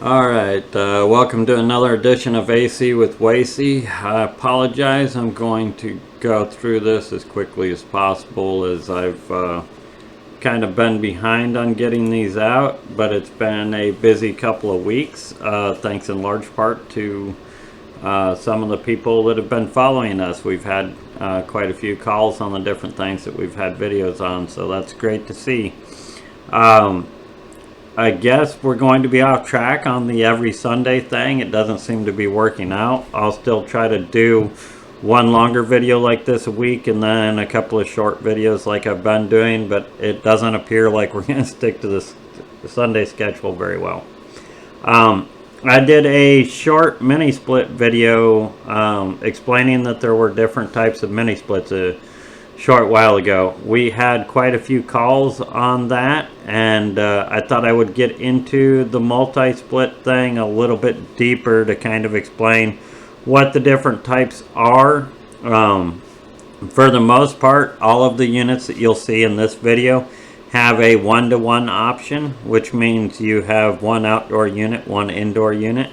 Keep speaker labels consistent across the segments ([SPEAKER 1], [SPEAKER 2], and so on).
[SPEAKER 1] Alright, welcome to another edition of AC with Wacey. I apologize, I'm going to go through this as quickly as possible as I've kind of been behind on getting these out, but it's been a busy couple of weeks, thanks in large part to some of the people that have been following us. We've had quite a few calls on the different things that we've had videos on, so that's great to see. I guess we're going to be off track on the every Sunday thing. It doesn't seem to be working out. I'll still try to do one longer video like this a week and then a couple of short videos like I've been doing, but it doesn't appear like we're going to stick to the Sunday schedule very well. I did a short mini split video explaining that there were different types of mini splits a short while ago. We had quite a few calls on that, and I thought I would get into the multi-split thing a little bit deeper to kind of explain what the different types are. For the most part, all of the units that you'll see in this video have a 1-to-1 option, which means you have one outdoor unit, one indoor unit.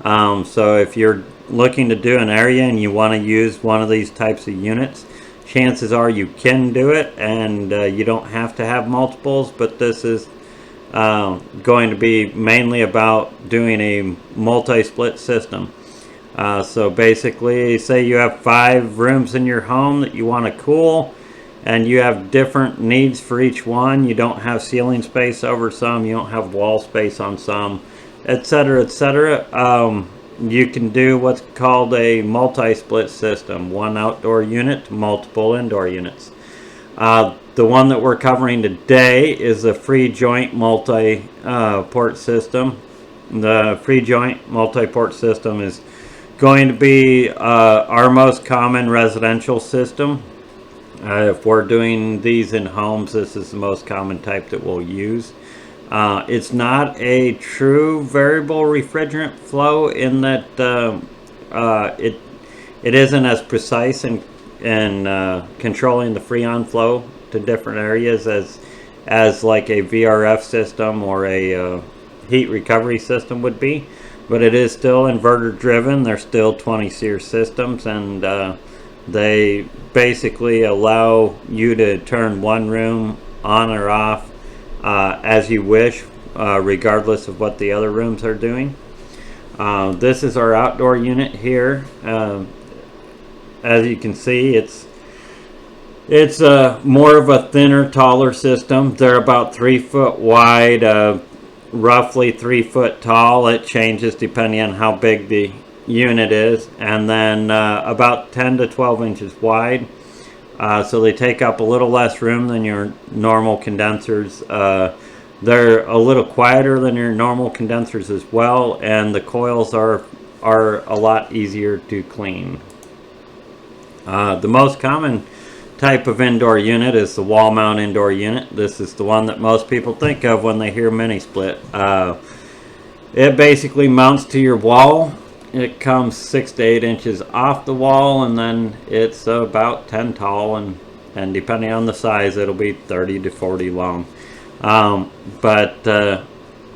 [SPEAKER 1] So if you're looking to do an area and you want to use one of these types of units, chances are you can do it, and you don't have to have multiples, but this is going to be mainly about doing a multi-split system. So basically, say you have 5 rooms in your home that you want to cool, and you have different needs for each one. You don't have ceiling space over some, you don't have wall space on some, etc., etc. You can do what's called a multi-split system, one outdoor unit, multiple indoor units. The one that we're covering today is a free joint multi-port system. The free joint multi-port system is going to be our most common residential system. If we're doing these in homes, this is the most common type that we'll use. It's not a true variable refrigerant flow in that it isn't as precise in controlling the freon flow to different areas as like a VRF system or a heat recovery system would be, but it is still inverter driven. They're still 20 SEER systems, and they basically allow you to turn one room on or off as you wish, regardless of what the other rooms are doing. This is our outdoor unit here. As you can see, it's more of a thinner, taller system. They're about 3 foot wide, roughly 3 foot tall. It changes depending on how big the unit is, and then about 10 to 12 inches wide. So they take up a little less room than your normal condensers. They're a little quieter than your normal condensers as well, and the coils are a lot easier to clean. The most common type of indoor unit is the wall mount indoor unit. This is the one that most people think of when they hear mini split. It basically mounts to your wall. It comes 6 to 8 inches off the wall, and then it's about 10 tall, and depending on the size, it'll be 30 to 40 long.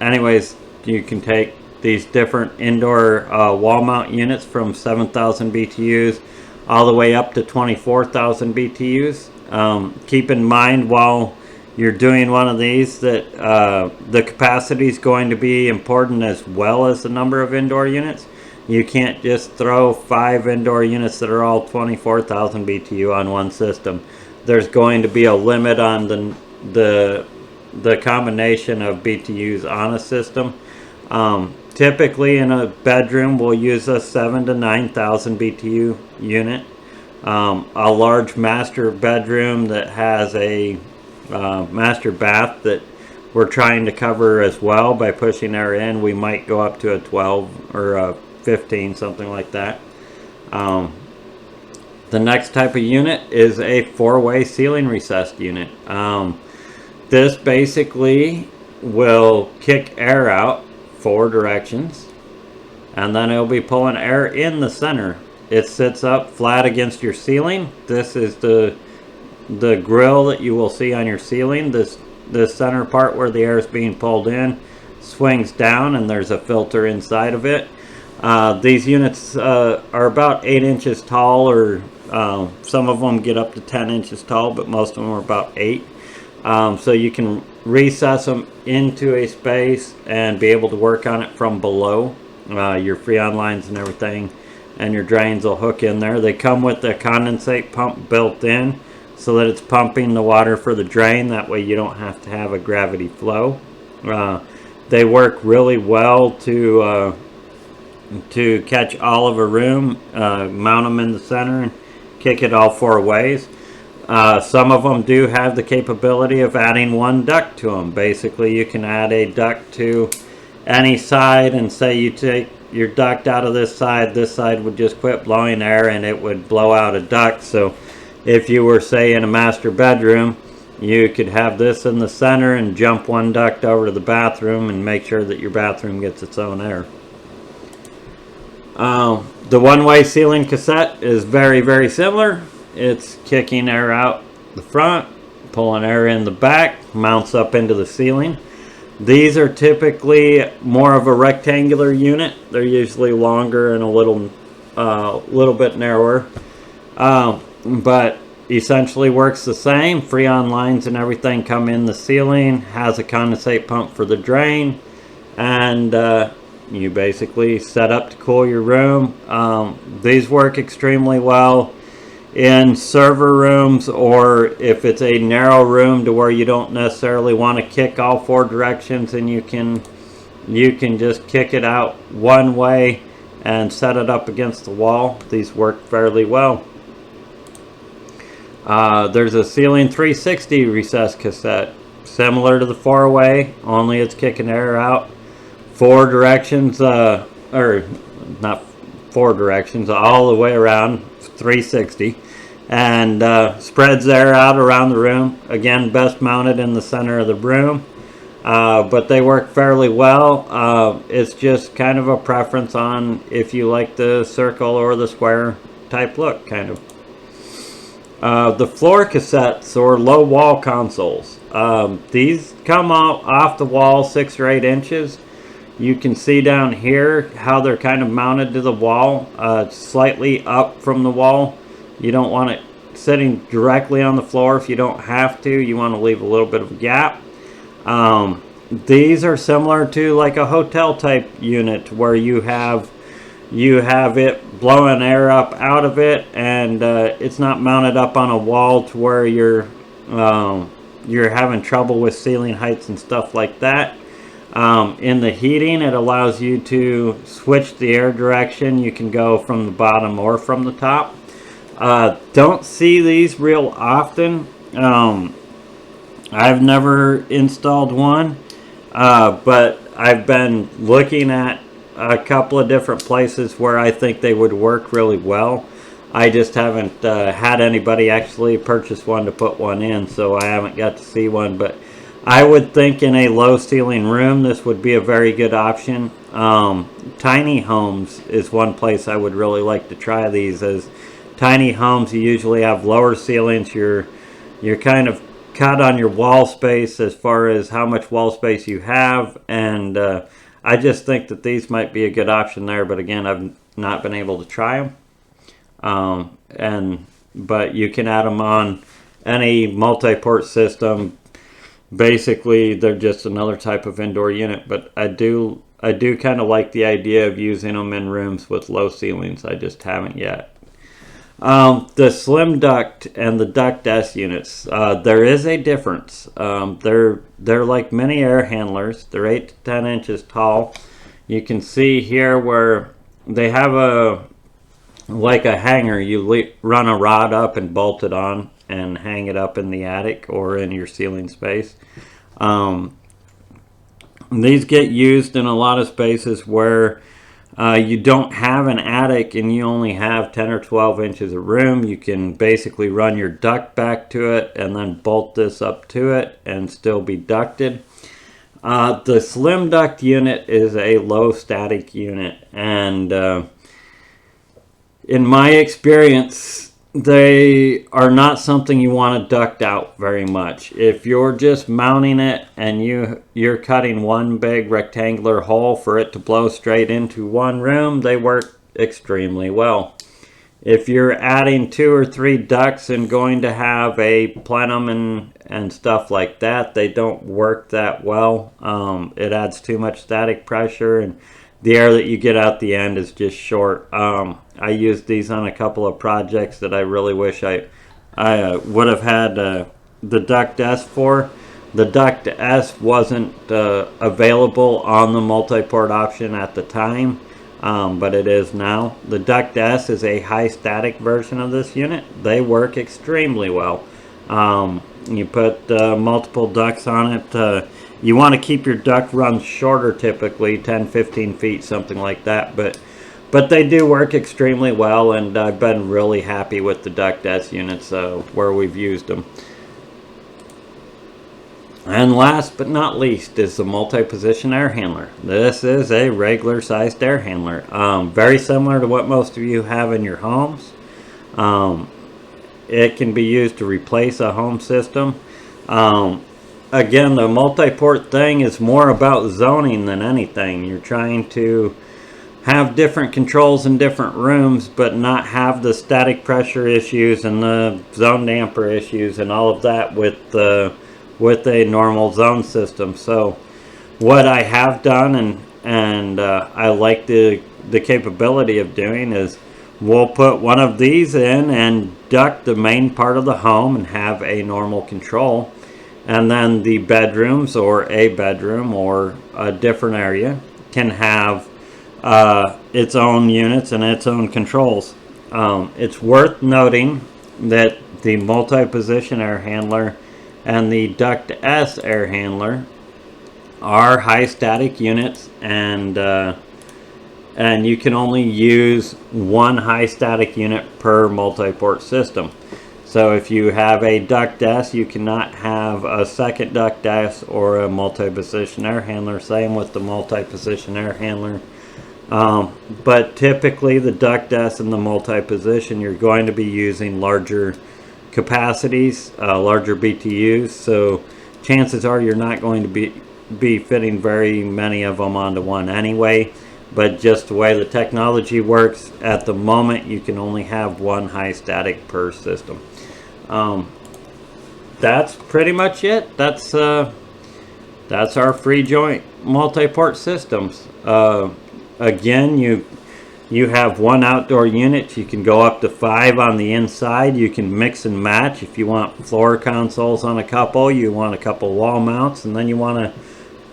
[SPEAKER 1] Anyways, you can take these different indoor wall mount units from 7,000 BTUs all the way up to 24,000 BTUs. Keep in mind while you're doing one of these that the capacity is going to be important as well as the number of indoor units. You can't just throw 5 indoor units that are all 24,000 BTU on one system. There's going to be a limit on the combination of BTUs on a system. Typically in a bedroom we'll use a 7 to 9,000 BTU unit. A large master bedroom that has a master bath that we're trying to cover as well by pushing air in, we might go up to a 12 or a 15, something like that. The next type of unit is a 4-way ceiling recessed unit. This basically will kick air out 4 directions, and then it'll be pulling air in the center. It sits up flat against your ceiling. This is the grill that you will see on your ceiling. This center part where the air is being pulled in swings down and there's a filter inside of it. These units are about 8 inches tall, or some of them get up to 10 inches tall, but most of them are about 8. So you can recess them into a space and be able to work on it from below. Your freon lines and everything, and your drains will hook in there. They come with a condensate pump built in, so that it's pumping the water for the drain. That way you don't have to have a gravity flow. They work really well to catch all of a room, mount them in the center, and kick it all 4 ways. Some of them do have the capability of adding 1 duct to them. Basically, you can add a duct to any side, and say you take your duct out of this side would just quit blowing air and it would blow out a duct. So if you were, say, in a master bedroom, you could have this in the center and jump 1 duct over to the bathroom and make sure that your bathroom gets its own air. The one-way ceiling cassette is very, very similar. It's kicking air out the front, pulling air in the back, mounts up into the ceiling. These are typically more of a rectangular unit. They're usually longer and a little bit narrower, but essentially works the same. Freon lines and everything come in the ceiling, has a condensate pump for the drain, and you basically set up to cool your room. These work extremely well in server rooms, or if it's a narrow room to where you don't necessarily want to kick all 4 directions, and you can just kick it out one way and set it up against the wall. These work fairly well. There's a ceiling 360 recessed cassette, similar to the 4-way, only it's kicking air out 4 directions, or not 4 directions, all the way around, 360, and spreads air out around the room. Again, best mounted in the center of the room, but they work fairly well. It's just kind of a preference on if you like the circle or the square type look, kind of. The floor cassettes, or low wall consoles, these come out off the wall 6 or 8 inches. You can see down here how they're kind of mounted to the wall, slightly up from the wall. You don't want it sitting directly on the floor if you don't have to. You want to leave a little bit of a gap. These are similar to like a hotel type unit, where you have it blowing air up out of it, and it's not mounted up on a wall to where you're having trouble with ceiling heights and stuff like that. In the heating, it allows you to switch the air direction. You can go from the bottom or from the top. Don't see these real often. I've never installed one, but I've been looking at a couple of different places where I think they would work really well. I just haven't had anybody actually purchase one to put one in, so I haven't got to see one. But I would think in a low ceiling room this would be a very good option. Tiny homes is one place I would really like to try these. As tiny homes, you usually have lower ceilings. You're kind of cut on your wall space as far as how much wall space you have, and I just think that these might be a good option there. But again, I've not been able to try them. But you can add them on any multi-port system. Basically, they're just another type of indoor unit, but I do kind of like the idea of using them in rooms with low ceilings. I just haven't yet. The slim duct and the duct S units, there is a difference. They're like mini air handlers. They're 8 to 10 inches tall. You can see here where they have like a hanger. You run a rod up and bolt it on and hang it up in the attic or in your ceiling space. These get used in a lot of spaces where you don't have an attic and you only have 10 or 12 inches of room. You can basically run your duct back to it and then bolt this up to it and still be ducted. The slim duct unit is a low static unit, and in my experience, they are not something you want to duct out very much. If you're just mounting it and you're cutting one big rectangular hole for it to blow straight into one room, they work extremely well. If you're adding 2 or 3 ducts and going to have a plenum and stuff like that, they don't work that well. It adds too much static pressure, and the air that you get out the end is just short. I used these on a couple of projects that I really wish I would have had the Duct S for. The Duct S wasn't available on the multi-port option at the time, but it is now. The Duct S is a high static version of this unit. They work extremely well. You put multiple ducts on it. You want to keep your duct runs shorter, typically 10-15 feet, something like that, but they do work extremely well, and I've been really happy with the Duct S units where we've used them. And last but not least is the multi-position air handler. This is a regular sized air handler, very similar to what most of you have in your homes. It can be used to replace a home system. Again, the multi-port thing is more about zoning than anything. You're trying to have different controls in different rooms, but not have the static pressure issues and the zone damper issues and all of that with a normal zone system. So what I have done, and I like the capability of doing, is we'll put one of these in and duct the main part of the home and have a normal control, and then the bedrooms or a bedroom or a different area can have its own units and its own controls. It's worth noting that the multi-position air handler and the Duct S air handler are high static units, and you can only use one high static unit per multi-port system. So if you have a Duct S, you cannot have a second Duct S or a multi-position air handler. Same with the multi-position air handler. But typically the Duct S and the multi-position, you're going to be using larger capacities, larger BTUs, so chances are you're not going to be fitting very many of them onto one anyway. But just the way the technology works at the moment, you can only have one high static per system. That's pretty much it. That's our free joint multi-port systems. Again, you have one outdoor unit. You can go up to 5 on the inside. You can mix and match. If you want floor consoles on a couple, you want a couple wall mounts, and then you want a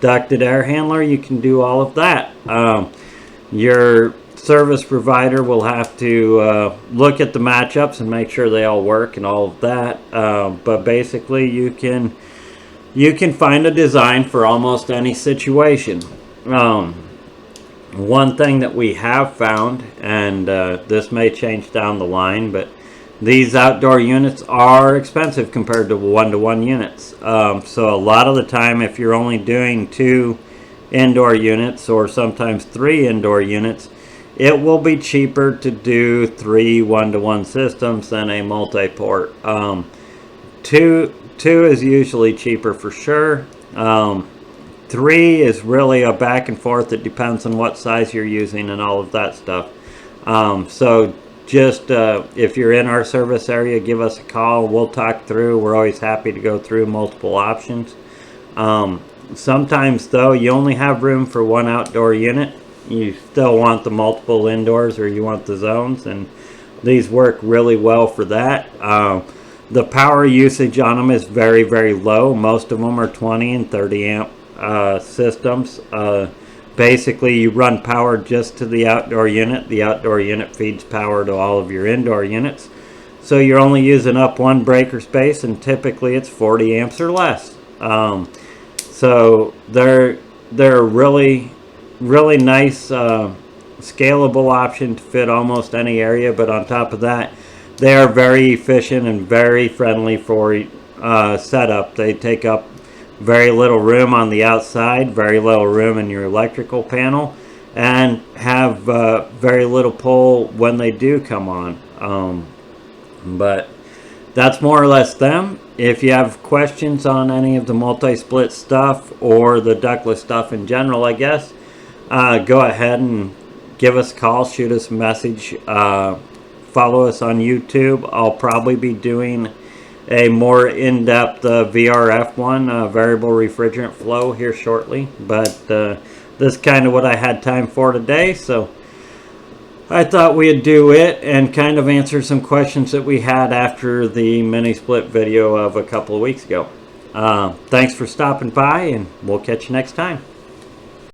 [SPEAKER 1] ducted air handler, you can do all of that. Your service provider will have to look at the matchups and make sure they all work and all of that. But basically, you can find a design for almost any situation. One thing that we have found, and this may change down the line, but these outdoor units are expensive compared to one-to-one units. So a lot of the time, if you're only doing 2 indoor units or sometimes 3 indoor units, it will be cheaper to do 3 one-to-one systems than a multi-port. 2 is usually cheaper for sure. 3 is really a back and forth. It depends on what size you're using and all of that stuff. So just if you're in our service area, give us a call. We'll talk through. We're always happy to go through multiple options. Sometimes though, you only have room for one outdoor unit. You still want the multiple indoors, or you want the zones, and these work really well for that. The power usage on them is very, very low. Most of them are 20 and 30 amp systems. Basically, you run power just to the outdoor unit. The outdoor unit feeds power to all of your indoor units. So you're only using up one breaker space, and typically it's 40 amps or less. So they're really, really nice, scalable option to fit almost any area. But on top of that, they are very efficient and very friendly for setup. They take up very little room on the outside, very little room in your electrical panel, and have very little pull when they do come on. But that's more or less them. If you have questions on any of the multi-split stuff or the ductless stuff in general, I guess, go ahead and give us a call, shoot us a message, follow us on YouTube. I'll probably be doing a more in-depth VRF one, variable refrigerant flow, here shortly. But this is kind of what I had time for today, so I thought we'd do it and kind of answer some questions that we had after the mini split video of a couple of weeks ago. Thanks for stopping by, and we'll catch you next time.